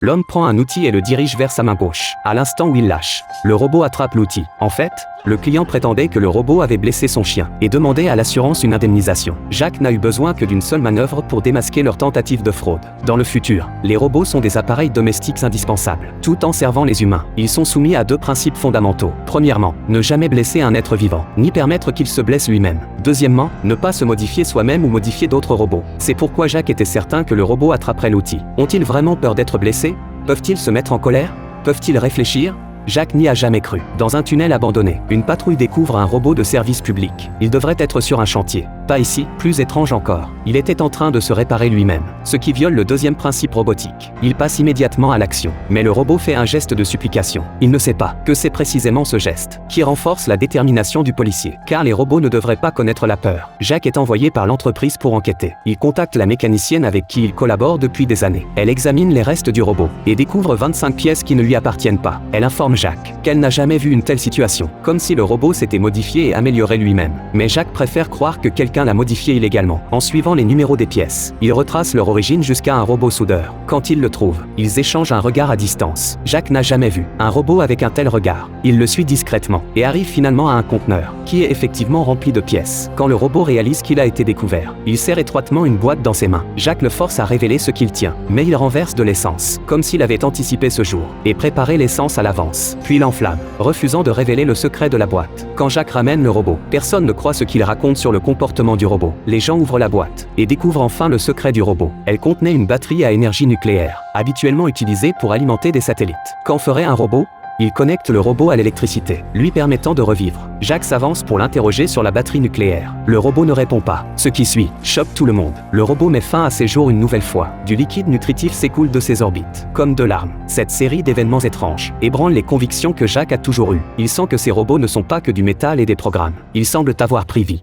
L'homme prend un outil et le dirige vers sa main gauche. À l'instant où il lâche, le robot attrape l'outil. En fait, le client prétendait que le robot avait blessé son chien et demandait à l'assurance une indemnisation. Jacques n'a eu besoin que d'une seule manœuvre pour démasquer leur tentative de fraude. Dans le futur, les robots sont des appareils domestiques indispensables. Tout en servant les humains, ils sont soumis à deux principes fondamentaux. Premièrement, ne jamais blesser un être vivant, ni permettre qu'il se blesse lui-même. Deuxièmement, ne pas se modifier soi-même ou modifier d'autres robots. C'est pourquoi Jacques était certain que le robot attraperait l'outil. Ont-ils vraiment peur d'être blessés? Peuvent-ils se mettre en colère? Peuvent-ils réfléchir? Jacques n'y a jamais cru. Dans un tunnel abandonné, une patrouille découvre un robot de service public. Il devrait être sur un chantier. Pas ici, plus étrange encore. Il était en train de se réparer lui-même, ce qui viole le deuxième principe robotique. Il passe immédiatement à l'action. Mais le robot fait un geste de supplication. Il ne sait pas que c'est précisément ce geste qui renforce la détermination du policier. Car les robots ne devraient pas connaître la peur. Jacques est envoyé par l'entreprise pour enquêter. Il contacte la mécanicienne avec qui il collabore depuis des années. Elle examine les restes du robot et découvre 25 pièces qui ne lui appartiennent pas. Elle informe Jacques qu'elle n'a jamais vu une telle situation, comme si le robot s'était modifié et amélioré lui-même. Mais Jacques préfère croire que quelqu'un l'a modifié illégalement. En suivant les numéros des pièces, il retrace leur origine jusqu'à un robot soudeur. Quand il le trouve, ils échangent un regard à distance. Jacques n'a jamais vu un robot avec un tel regard. Il le suit discrètement et arrive finalement à un conteneur, qui est effectivement rempli de pièces. Quand le robot réalise qu'il a été découvert, il serre étroitement une boîte dans ses mains. Jacques le force à révéler ce qu'il tient, mais il renverse de l'essence, comme s'il avait anticipé ce jour et préparé l'essence à l'avance. Puis l'enflamme, refusant de révéler le secret de la boîte. Quand Jacques ramène le robot, personne ne croit ce qu'il raconte sur le comportement du robot. Les gens ouvrent la boîte et découvrent enfin le secret du robot. Elle contenait une batterie à énergie nucléaire, habituellement utilisée pour alimenter des satellites. Qu'en ferait un robot? Il connecte le robot à l'électricité, lui permettant de revivre. Jacques s'avance pour l'interroger sur la batterie nucléaire. Le robot ne répond pas. Ce qui suit choque tout le monde. Le robot met fin à ses jours une nouvelle fois. Du liquide nutritif s'écoule de ses orbites, comme de larmes. Cette série d'événements étranges ébranle les convictions que Jacques a toujours eues. Il sent que ces robots ne sont pas que du métal et des programmes. Ils semblent avoir pris vie.